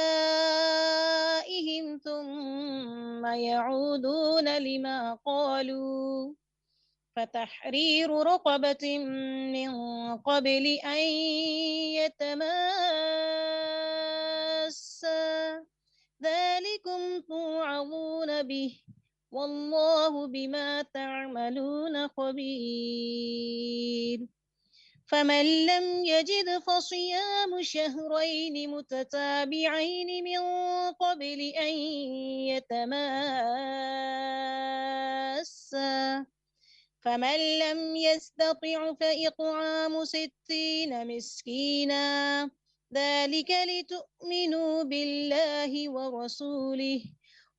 ثم يعودون لما قالوا فتحرير رقبة من قبل أن يتماسا ذلكم توعظون به والله بما تعملون خبير فمن لم يجد فصيام شهرين متتابعين من قبل أن يتماسا فمن لم يستطع فإطعام 60 مسكينا ذلك لتؤمنوا بالله ورسوله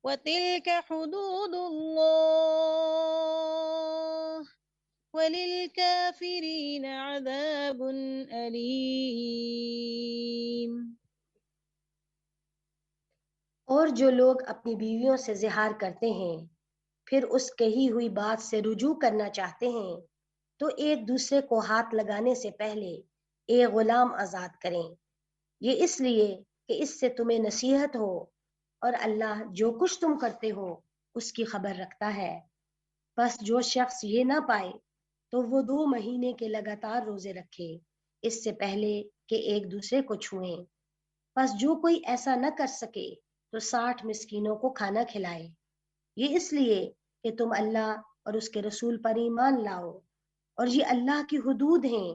وتلك حدود الله وَلِلْكَافِرِينَ عَذَابٌ أَلِيمٌ۔ اور جو لوگ اپنی بیویوں سے زہار کرتے ہیں پھر اس کہی ہوئی بات سے رجوع کرنا چاہتے ہیں تو ایک دوسرے کو ہاتھ لگانے سے پہلے ایک غلام آزاد کریں، یہ اس لیے کہ اس سے تمہیں نصیحت ہو، اور اللہ جو کچھ تم کرتے ہو اس کی خبر رکھتا ہے۔ بس جو شخص یہ نہ پائے تو وہ 2 مہینے کے لگاتار روزے رکھے اس سے پہلے کہ ایک دوسرے کو چھوئیں۔ بس جو کوئی ایسا نہ کر سکے تو 60 مسکینوں کو کھانا کھلائے، یہ اس لیے کہ تم اللہ اور اس کے رسول پر ایمان لاؤ، اور یہ اللہ کی حدود ہیں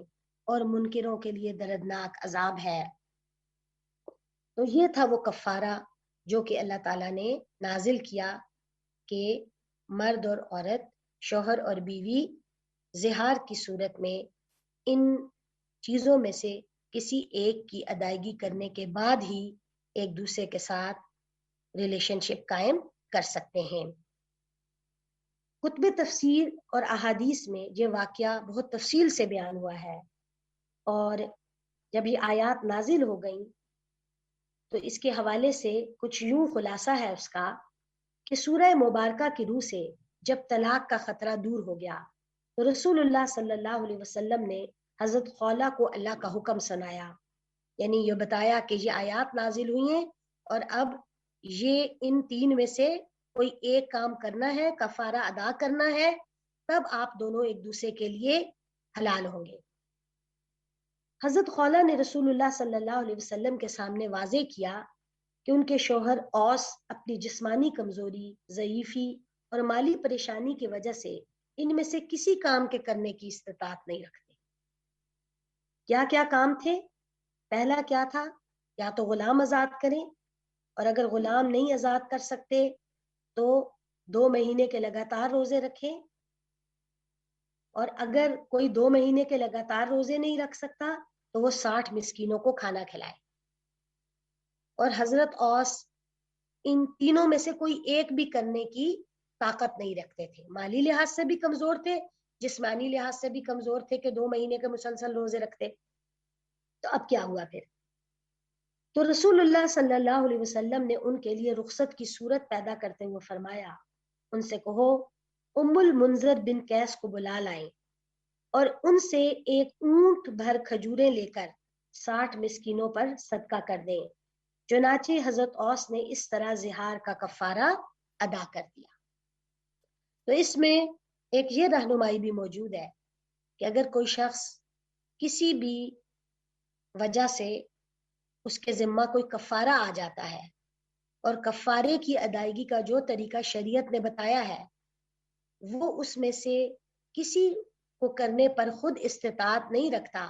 اور منکروں کے لیے دردناک عذاب ہے۔ تو یہ تھا وہ کفارہ جو کہ اللہ تعالیٰ نے نازل کیا کہ مرد اور عورت، شوہر اور بیوی زہار کی صورت میں ان چیزوں میں سے کسی ایک کی ادائیگی کرنے کے بعد ہی ایک دوسرے کے ساتھ ریلیشن شپ قائم کر سکتے ہیں۔ کتب تفسیر اور احادیث میں یہ واقعہ بہت تفصیل سے بیان ہوا ہے، اور جب یہ آیات نازل ہو گئیں تو اس کے حوالے سے کچھ یوں خلاصہ ہے اس کا کہ سورہ مبارکہ کی روح سے جب طلاق کا خطرہ دور ہو گیا تو رسول اللہ صلی اللہ علیہ وسلم نے حضرت خولہ کو اللہ کا حکم سنایا، یعنی یہ بتایا کہ یہ آیات نازل ہوئی ہیں اور اب یہ ان 3 میں سے کوئی ایک کام کرنا ہے، کفارہ ادا کرنا ہے، تب آپ دونوں ایک دوسرے کے لیے حلال ہوں گے۔ حضرت خولہ نے رسول اللہ صلی اللہ علیہ وسلم کے سامنے واضح کیا کہ ان کے شوہر اوس اپنی جسمانی کمزوری، ضعیفی اور مالی پریشانی کی وجہ سے ان میں سے کسی کام کے کرنے کی استطاعت نہیں رکھتے۔ کیا کیا کام تھے؟ پہلا کیا تھا؟ یا تو غلام آزاد کریں، اور اگر غلام نہیں آزاد کر سکتے تو 2 مہینے کے لگاتار روزے رکھیں، اور اگر کوئی 2 مہینے کے لگاتار روزے نہیں رکھ سکتا تو وہ 60 مسکینوں کو کھانا کھلائے۔ اور حضرت اوس ان تینوں میں سے کوئی ایک بھی کرنے کی طاقت نہیں رکھتے تھے، مالی لحاظ سے بھی کمزور تھے، جسمانی لحاظ سے بھی کمزور تھے کہ 2 مہینے کے مسلسل روزے رکھتے۔ تو اب کیا ہوا پھر؟ تو رسول اللہ صلی اللہ علیہ وسلم نے ان کے لیے رخصت کی صورت پیدا کرتے ہوئے فرمایا، ان سے کہو ام المنذر بن قیس کو بلا لائیں اور ان سے ایک اونٹ بھر کھجوریں لے کر 60 مسکینوں پر صدقہ کر دیں۔ چنانچہ حضرت اوس نے اس طرح زہار کا کفارہ ادا کر دیا۔ تو اس میں ایک یہ رہنمائی بھی موجود ہے کہ اگر کوئی شخص کسی بھی وجہ سے اس کے ذمہ کوئی کفارہ آ جاتا ہے اور کفارے کی ادائیگی کا جو طریقہ شریعت نے بتایا ہے وہ اس میں سے کسی کو کرنے پر خود استطاعت نہیں رکھتا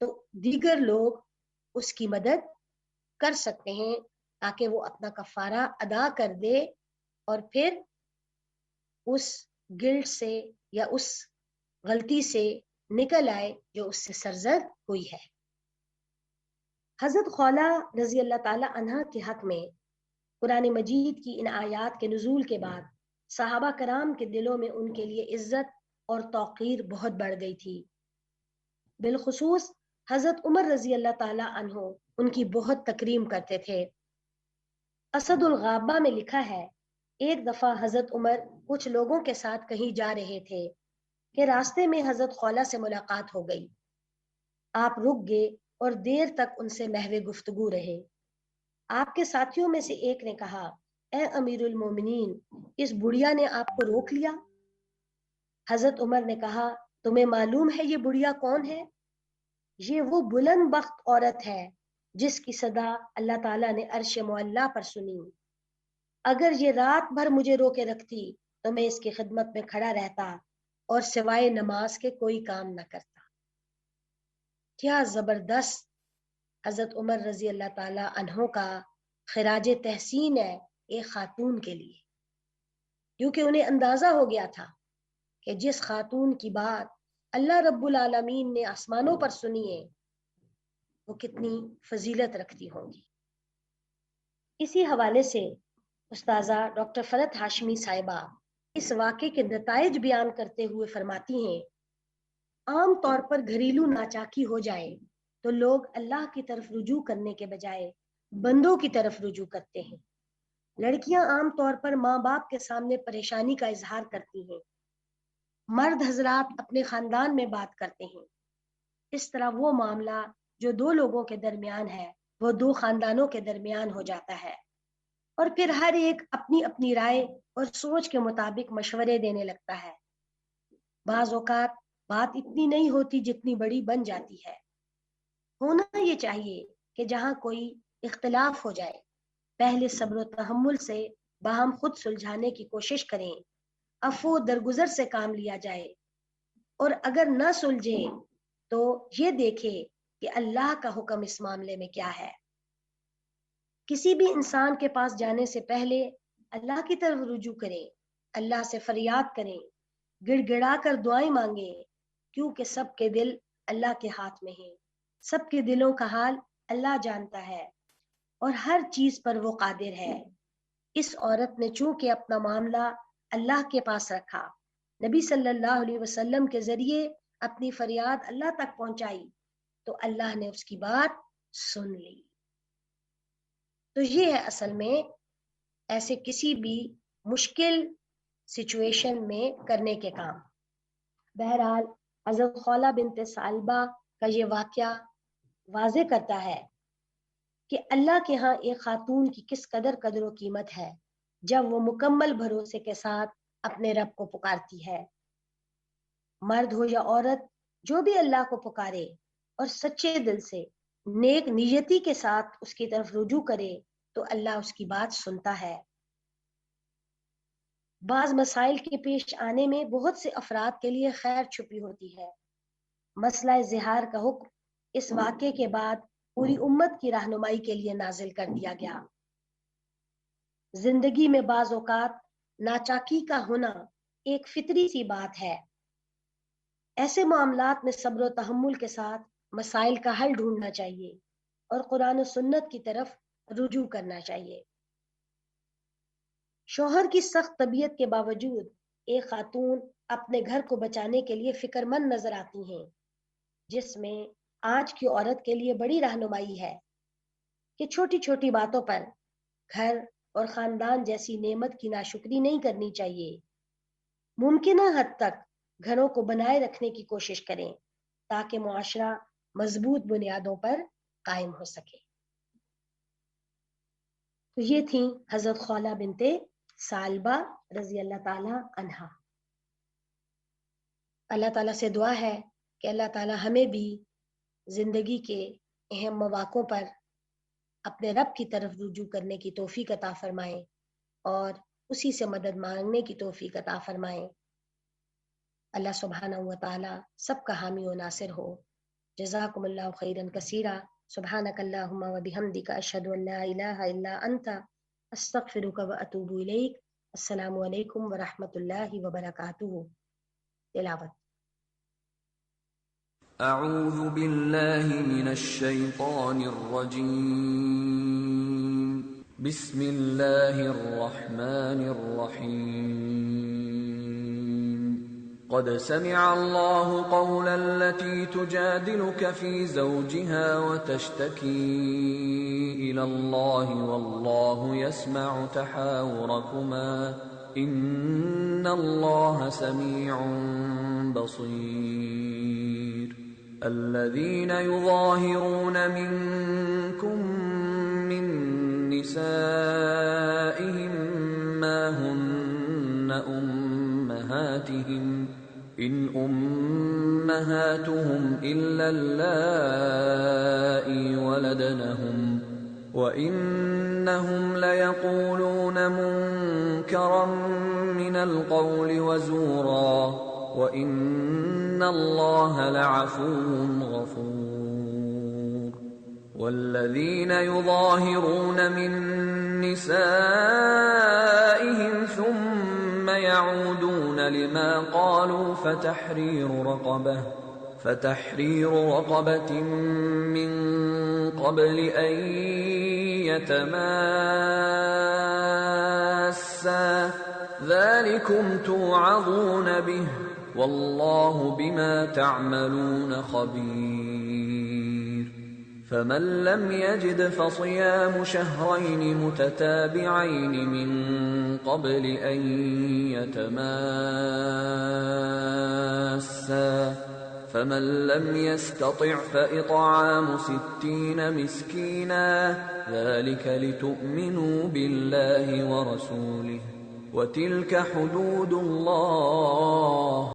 تو دیگر لوگ اس کی مدد کر سکتے ہیں تاکہ وہ اپنا کفارہ ادا کر دے اور پھر اس گلٹ سے یا اس غلطی سے نکل آئے جو اس سے سرزد ہوئی ہے۔ حضرت خولہ رضی اللہ تعالی عنہ کے حق میں قرآن مجید کی ان آیات کے نزول کے بعد صحابہ کرام کے دلوں میں ان کے لیے عزت اور توقیر بہت بڑھ گئی تھی۔ بالخصوص حضرت عمر رضی اللہ تعالی عنہ ان کی بہت تکریم کرتے تھے۔ اسد الغابہ میں لکھا ہے، ایک دفعہ حضرت عمر کچھ لوگوں کے ساتھ کہیں جا رہے تھے کہ راستے میں حضرت خولہ سے ملاقات ہو گئی۔ آپ رک گئے اور دیر تک ان سے محو گفتگو رہے۔ آپ کے ساتھیوں میں سے ایک نے کہا، اے امیر المومنین، اس بڑھیا نے آپ کو روک لیا۔ حضرت عمر نے کہا، تمہیں معلوم ہے یہ بڑھیا کون ہے؟ یہ وہ بلند بخت عورت ہے جس کی صدا اللہ تعالیٰ نے عرش معلیٰ پر سنی۔ اگر یہ رات بھر مجھے روکے رکھتی تو میں اس کی خدمت میں کھڑا رہتا اور سوائے نماز کے کوئی کام نہ کرتا۔ کیا زبردست حضرت عمر رضی اللہ تعالی عنہ کا خراج تحسین ہے ایک خاتون کے لیے، کیونکہ انہیں اندازہ ہو گیا تھا کہ جس خاتون کی بات اللہ رب العالمین نے آسمانوں پر سنی ہے وہ کتنی فضیلت رکھتی ہوں گی۔ اسی حوالے سے استاذہ ڈاکٹر فرحت ہاشمی صاحبہ اس واقعے کے نتائج بیان کرتے ہوئے فرماتی ہیں، عام طور پر گھریلو ناچاکی ہو جائے تو لوگ اللہ کی طرف رجوع کرنے کے بجائے بندوں کی طرف رجوع کرتے ہیں۔ لڑکیاں عام طور پر ماں باپ کے سامنے پریشانی کا اظہار کرتی ہیں، مرد حضرات اپنے خاندان میں بات کرتے ہیں۔ اس طرح وہ معاملہ جو 2 لوگوں کے درمیان ہے وہ 2 خاندانوں کے درمیان ہو جاتا ہے، اور پھر ہر ایک اپنی اپنی رائے اور سوچ کے مطابق مشورے دینے لگتا ہے۔ بعض اوقات بات اتنی نہیں ہوتی جتنی بڑی بن جاتی ہے۔ ہونا یہ چاہیے کہ جہاں کوئی اختلاف ہو جائے پہلے صبر و تحمل سے باہم خود سلجھانے کی کوشش کریں، عفو و درگزر سے کام لیا جائے، اور اگر نہ سلجھے تو یہ دیکھے کہ اللہ کا حکم اس معاملے میں کیا ہے۔ کسی بھی انسان کے پاس جانے سے پہلے اللہ کی طرف رجوع کریں، اللہ سے فریاد کریں، گڑ گڑا کر دعائیں مانگیں، کیونکہ سب کے دل اللہ کے ہاتھ میں ہیں، سب کے دلوں کا حال اللہ جانتا ہے اور ہر چیز پر وہ قادر ہے۔ اس عورت نے چونکہ اپنا معاملہ اللہ کے پاس رکھا، نبی صلی اللہ علیہ وسلم کے ذریعے اپنی فریاد اللہ تک پہنچائی، تو اللہ نے اس کی بات سن لی۔ تو یہ ہے اصل میں ایسے کسی بھی مشکل سچویشن میں کرنے کے کام۔ بہرحال حضرت خولہ بنت ثعلبہ کا یہ واقعہ واضح کرتا ہے کہ اللہ کے ہاں ایک خاتون کی کس قدر قدر و قیمت ہے جب وہ مکمل بھروسے کے ساتھ اپنے رب کو پکارتی ہے۔ مرد ہو یا عورت، جو بھی اللہ کو پکارے اور سچے دل سے نیک نیتی کے ساتھ اس کی طرف رجوع کرے تو اللہ اس کی بات سنتا ہے۔ بعض مسائل کے پیش آنے میں بہت سے افراد کے لیے خیر چھپی ہوتی ہے۔ مسئلہ زہار کا حکم اس واقعے کے بعد پوری امت کی رہنمائی کے لیے نازل کر دیا گیا۔ زندگی میں بعض اوقات ناچاکی کا ہونا ایک فطری سی بات ہے۔ ایسے معاملات میں صبر و تحمل کے ساتھ مسائل کا حل ڈھونڈنا چاہیے اور قرآن و سنت کی طرف رجوع کرنا چاہیے۔ شوہر کی سخت طبیعت کے باوجود ایک خاتون اپنے گھر کو بچانے کے لیے فکر مند نظر آتی ہیں، جس میں آج کی عورت کے لیے بڑی رہنمائی ہے کہ چھوٹی چھوٹی باتوں پر گھر اور خاندان جیسی نعمت کی ناشکری نہیں کرنی چاہیے۔ ممکنہ حد تک گھروں کو بنائے رکھنے کی کوشش کریں تاکہ معاشرہ مضبوط بنیادوں پر قائم ہو سکے۔ تو یہ تھیں حضرت خولہ بنت ثعلبہ رضی اللہ تعالی عنہا۔ اللہ تعالیٰ سے دعا ہے کہ اللہ تعالیٰ ہمیں بھی زندگی کے اہم مواقعوں پر اپنے رب کی طرف رجوع کرنے کی توفیق عطا فرمائے اور اسی سے مدد مانگنے کی توفیق عطا فرمائے۔ اللہ سبحانہ و تعالیٰ سب کا حامی و ناصر ہو۔ جزاکم اللہ خیرا کثیرا۔ سبحانک اللہم و بحمدک، اشہد ان لا الہ الا انت، استغفرک و اتوب الیک۔ السلام علیکم ورحمۃ اللہ وبرکاتہ۔ تلاوت۔ اعوذ باللہ من الشیطان الرجیم، بسم اللہ الرحمن الرحیم۔ قد سمع اللہ قول التي تجادلك في زوجها وتشتكي إلى الله والله يسمع تحاوركما إن الله سميع بصير۔ الذين يظاهرون منكم من نسائهم ما هن أمهاتهم إن أمهاتهم إلا اللائي ولدنهم وإنهم ليقولون منكرا من القول وزورا وإن الله لعفو غفور۔ والذين يظاهرون من نسائهم ثم يعودون لما قالوا فتحرير رقبة من قبل أن يتماسا ذلكم توعظون به والله بما تعملون خبير۔ فمن لم يجد فصيام شهرين متتابعين من قبل أن يتماسا فمن لم يستطع فإطعام 60 مسكينا ذلك لتؤمنوا بالله ورسوله وتلك حدود الله